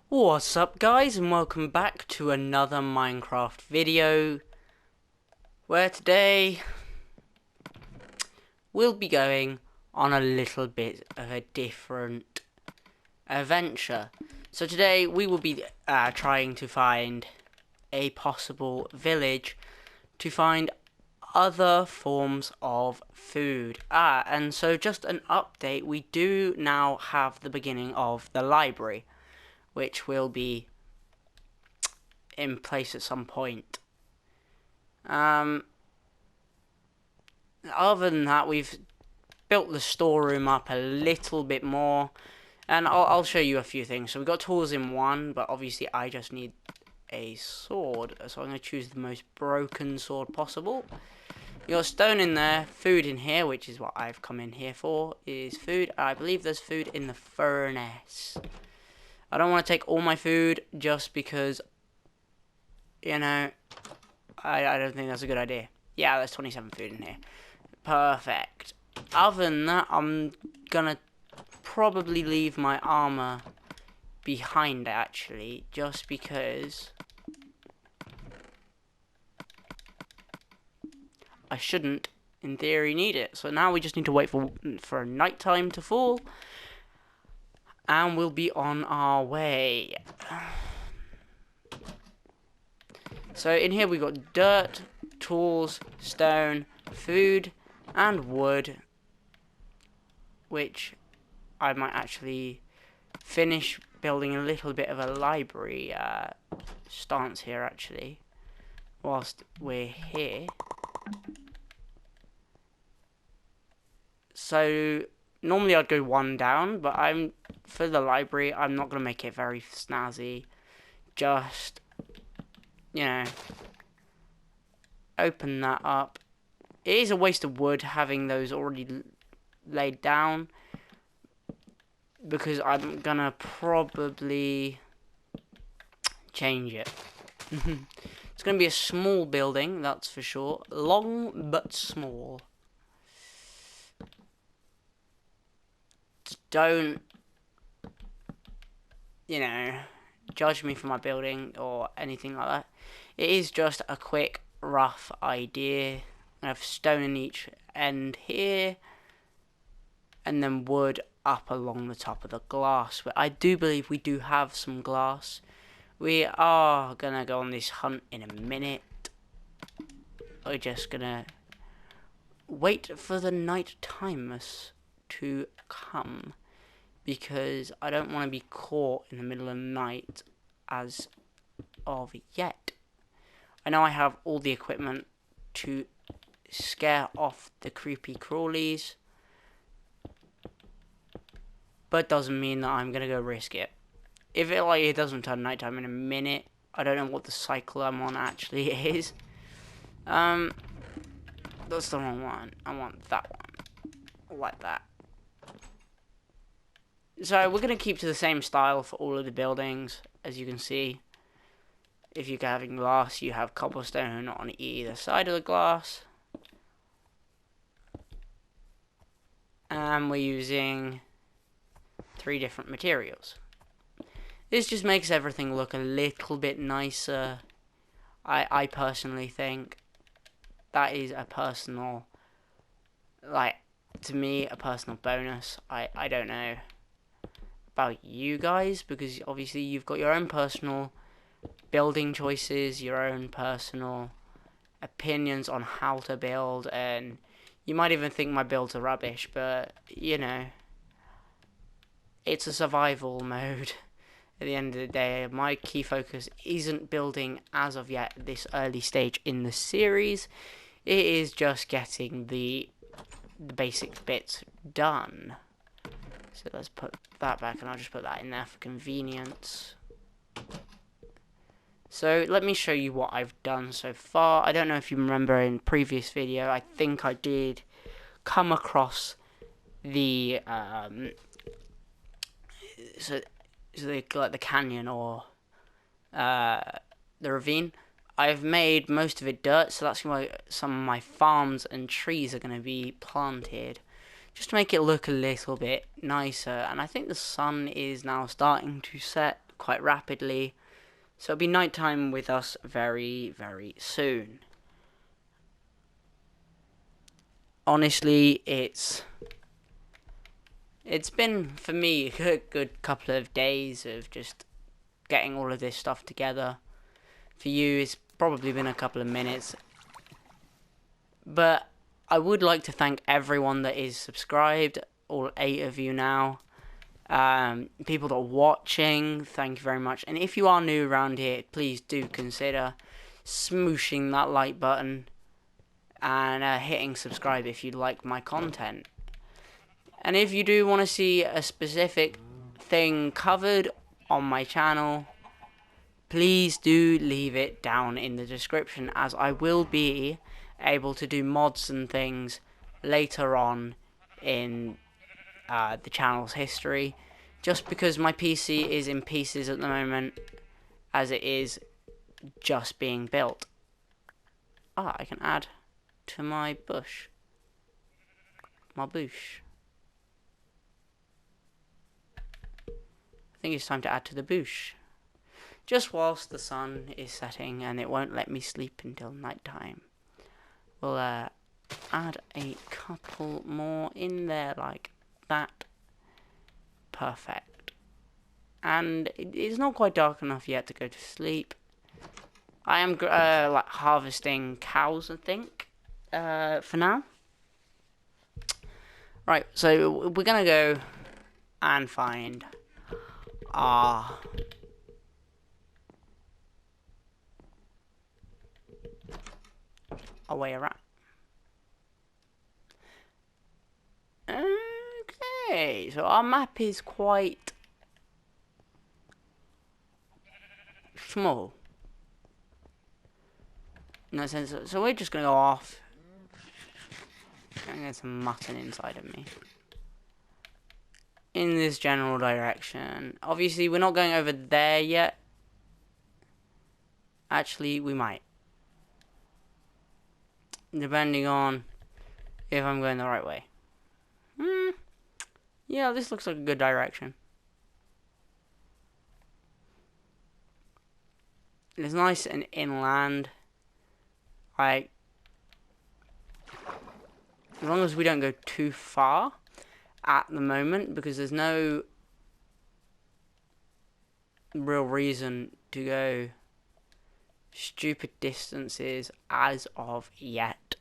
What's up guys, and welcome back to another Minecraft video, where today we'll be going on a little bit of a different adventure. So today we will be trying to find a possible village to find other forms of food. And so just an update, we do now have the beginning of the library, which will be in place at some point. Other than that, we've built the storeroom up a little bit more, and I'll show you a few things. So we've got tools in one, but obviously I just need a sword, so I'm going to choose the most broken sword possible. You got stone in there, food in here, which is what I've come in here for, is food. I believe there's food in the furnace. I don't want to take all my food just because, you know, I don't think that's a good idea. Yeah, there's 27 food in here. Perfect. Other than that, I'm gonna probably leave my armor behind, actually, just because I shouldn't, in theory, need it. So now we just need to wait for nighttime to fall, and we'll be on our way. So in here we've got dirt, tools, stone, food, and wood, which I might actually finish building a little bit of a library stance here, actually, whilst we're here. So normally I'd go one down, but for the library, I'm not going to make it very snazzy. Just, you know, open that up. It is a waste of wood having those already laid down, because I'm gonna probably change it. It's gonna be a small building, that's for sure. Long but small. Don't, you know, judge me for my building or anything like that. It is just a quick, rough idea. I have stone in each end here, and then wood up along the top of the glass. But I do believe we do have some glass. We are gonna go on this hunt in a minute. We're just gonna wait for the night timers to come, because I don't want to be caught in the middle of the night as of yet. I know I have all the equipment to scare off the creepy crawlies, but doesn't mean that I'm gonna go risk it. If it doesn't turn nighttime in a minute, I don't know what the cycle I'm on actually is. That's the wrong one. I want that one, like that. So we're gonna keep to the same style for all of the buildings, as you can see. If you're having glass, you have cobblestone on either side of the glass. And we're using 3 different materials. This just makes everything look a little bit nicer. I personally think that is a personal, to me, a personal bonus. I don't know about you guys, because obviously you've got your own personal building choices, your own personal opinions on how to build, and you might even think my builds are rubbish, but, you know, it's a survival mode. At the end of the day, my key focus isn't building as of yet at this early stage in the series. It is just getting the basic bits done. So let's put that back, and I'll just put that in there for convenience. So let me show you what I've done so far. I don't know if you remember in previous video, I think I did come across the so they call it the canyon, or the ravine. I've made most of it dirt, so that's why some of my farms and trees are going to be planted, just to make it look a little bit nicer. And I think the sun is now starting to set, quite rapidly. So it'll be nighttime with us very, very soon. Honestly, it's been, for me, a good couple of days of just getting all of this stuff together. For you, it's probably been a couple of minutes. But I would like to thank everyone that is subscribed, all 8 of you now. People that are watching, thank you very much. And if you are new around here, please do consider smooshing that like button and hitting subscribe if you like my content. And if you do want to see a specific thing covered on my channel, please do leave it down in the description, as I will be able to do mods and things later on in the channel's history, just because my PC is in pieces at the moment, as it is just being built. I can add to my bush. My bush. I think it's time to add to the bush. Just whilst the sun is setting and it won't let me sleep until night time. We'll add a couple more in there like that. Perfect. And it's not quite dark enough yet to go to sleep. I am like harvesting cows, I think, for now. Right, so we're gonna go and find our way around. Okay, so our map is quite small in that sense. So we're just gonna go off. And there's some mutton inside of me. In this general direction. Obviously, we're not going over there yet. Actually, we might. Depending on if I'm going the right way. Yeah, this looks like a good direction. It's nice and inland. Like, as long as we don't go too far at the moment, because there's no real reason to go stupid distances as of yet.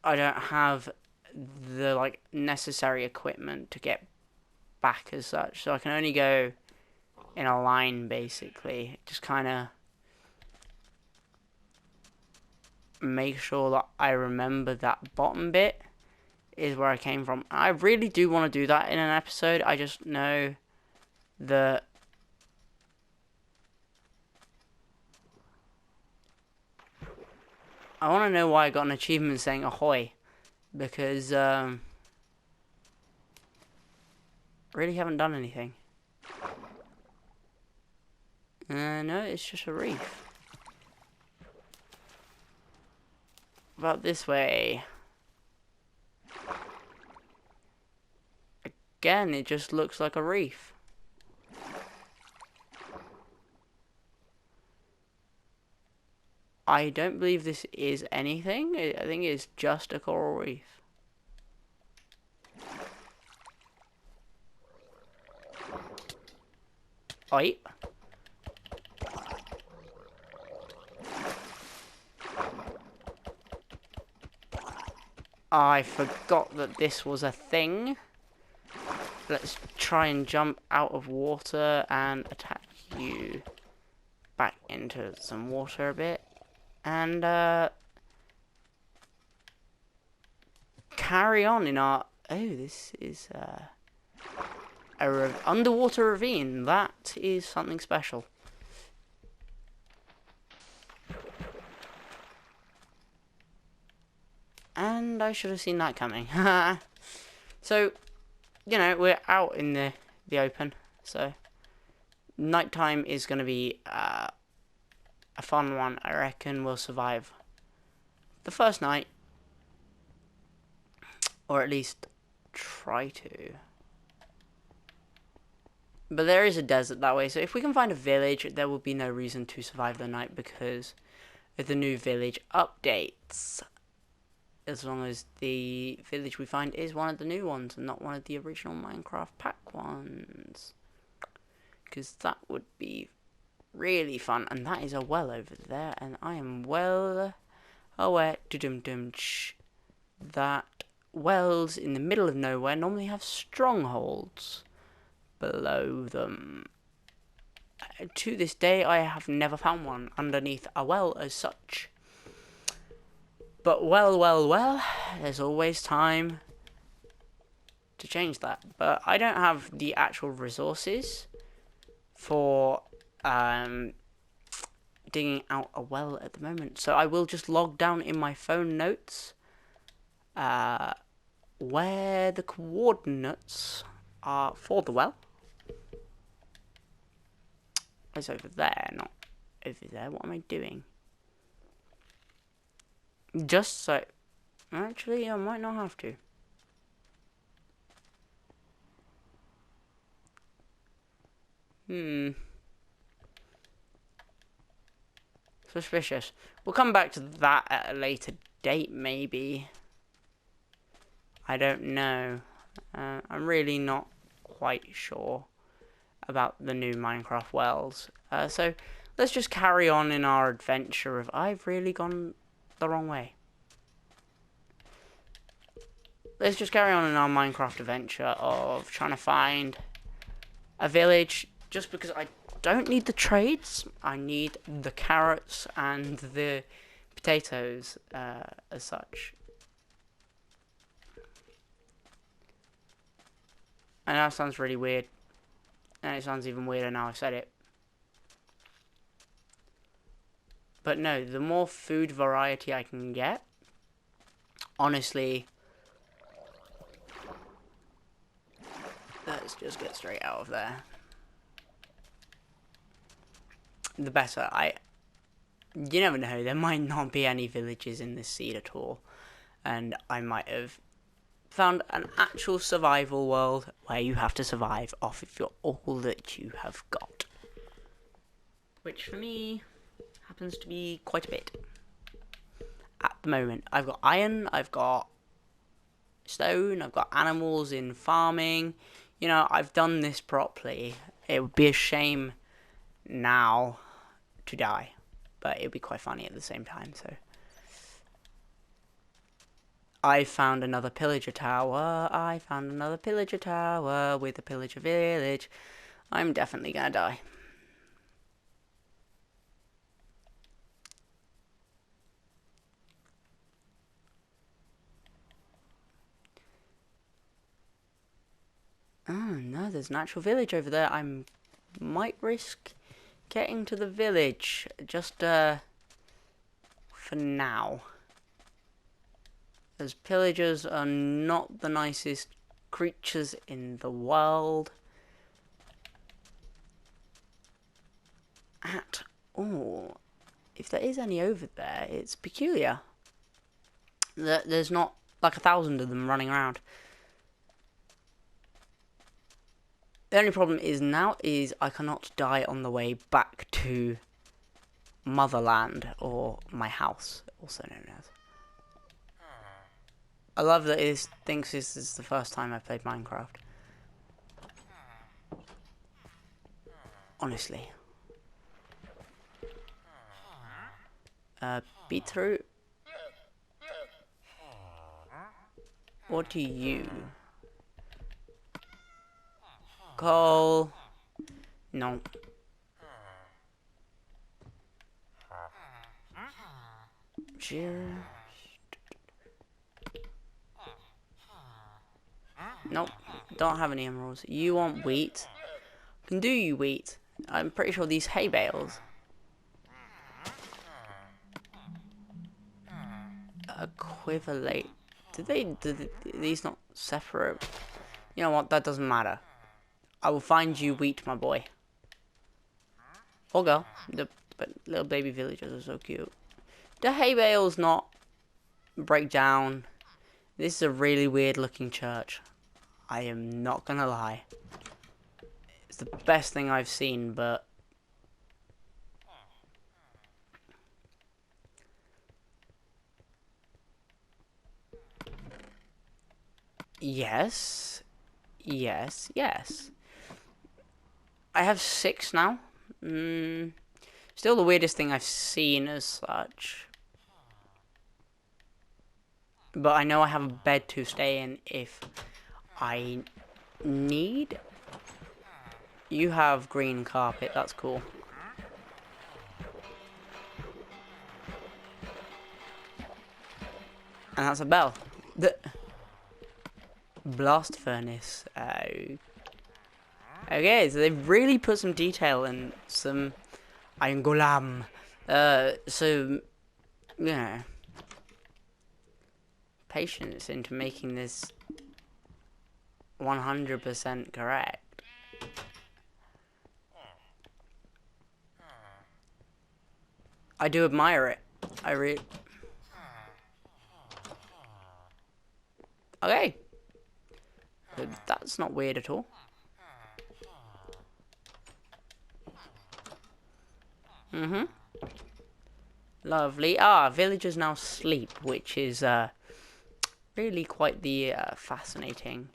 I don't have the like necessary equipment to get back as such, so I can only go in a line basically. Just kind of make sure that I remember that bottom bit is where I came from. I really do want to do that in an episode. I just know that I want to know why I got an achievement saying ahoy, because really haven't done anything. No, it's just a reef. About this way. Again, it just looks like a reef. I don't believe this is anything. I think it's just a coral reef. Oi. I forgot that this was a thing. Let's try and jump out of water and attack you back into some water a bit. And carry on in our... Oh, this is a underwater ravine. That is something special. And I should have seen that coming. So, you know, we're out in the open. So, nighttime is going to be a fun one. I reckon we'll survive the first night. Or at least try to. But there is a desert that way, so if we can find a village, there will be no reason to survive the night because of the new village updates. As long as the village we find is one of the new ones and not one of the original Minecraft pack ones. Because that would be really fun. And that is a well over there, and I am well aware that wells in the middle of nowhere normally have strongholds below them. To this day, I have never found one underneath a well as such. But well, there's always time to change that. But I don't have the actual resources for digging out a well at the moment. So I will just log down in my phone notes where the coordinates are for the well. It's over there, not over there. What am I doing? Just so... Actually, I might not have to. Suspicious. We'll come back to that at a later date, maybe. I don't know. I'm really not quite sure about the new Minecraft wells. So let's just carry on in our adventure of I've really gone the wrong way. Let's just carry on in our Minecraft adventure of trying to find a village, just because I don't need the trades. I need the carrots and the potatoes as such. I know that sounds really weird. And it sounds even weirder now I've said it. But no, the more food variety I can get, honestly, let's just get straight out of there, the better. You never know, there might not be any villages in this seed at all, and I might have found an actual survival world where you have to survive off of all that you have got, which for me happens to be quite a bit at the moment. I've got iron, I've got stone, I've got animals in farming. You know, I've done this properly. It would be a shame now to die, but it would be quite funny at the same time. So I found another pillager tower. I found another pillager tower with a pillager village. I'm definitely gonna die. Oh no, there's an actual village over there. I might risk getting to the village just for now, as pillagers are not the nicest creatures in the world at all. If there is any over there, it's peculiar that there's not like 1,000 of them running around. The only problem is I cannot die on the way back to Motherland, or my house, also known as. I love that it thinks this is the first time I've played Minecraft. Honestly. Beetroot? What do you... Coal? No. Nope, don't have any emeralds. You want wheat? Can do you wheat? I'm pretty sure these hay bales equivalent. Did these not separate? You know what? That doesn't matter. I will find you wheat, my boy. Or girl. But little baby villagers are so cute. The hay bales not break down. This is a really weird looking church. I am not gonna lie. It's the best thing I've seen, but yes, yes. I have 6 now. Still the weirdest thing I've seen as such. But I know I have a bed to stay in if I need. You have green carpet, that's cool. And that's a bell. The blast furnace. Okay, so they've really put some detail and some iron golem. So, yeah. Patience into making this 100% correct. I do admire it. Okay. That's not weird at all. Lovely. Villagers now sleep, which is really quite the fascinating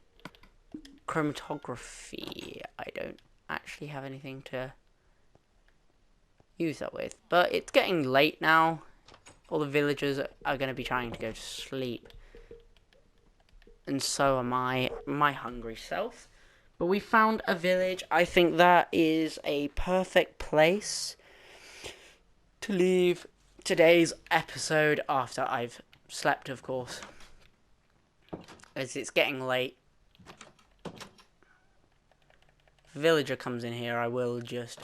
chromatography. I don't actually have anything to use that with, but it's getting late now. All the villagers are going to be trying to go to sleep, and so am I, my hungry self. But we found a village. I think that is a perfect place to leave today's episode after I've slept, of course, as it's getting late. If a villager comes in here, I will just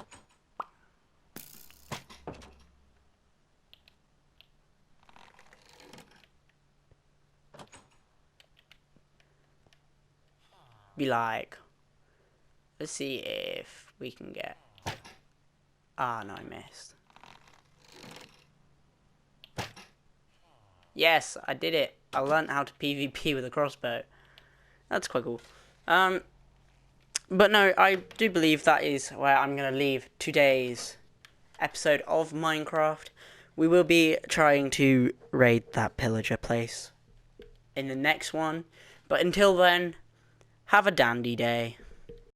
be like, let's see if we can get. No, I missed. Yes, I did it. I learned how to PvP with a crossbow. That's quite cool. But no, I do believe that is where I'm going to leave today's episode of Minecraft. We will be trying to raid that pillager place in the next one. But until then, have a dandy day.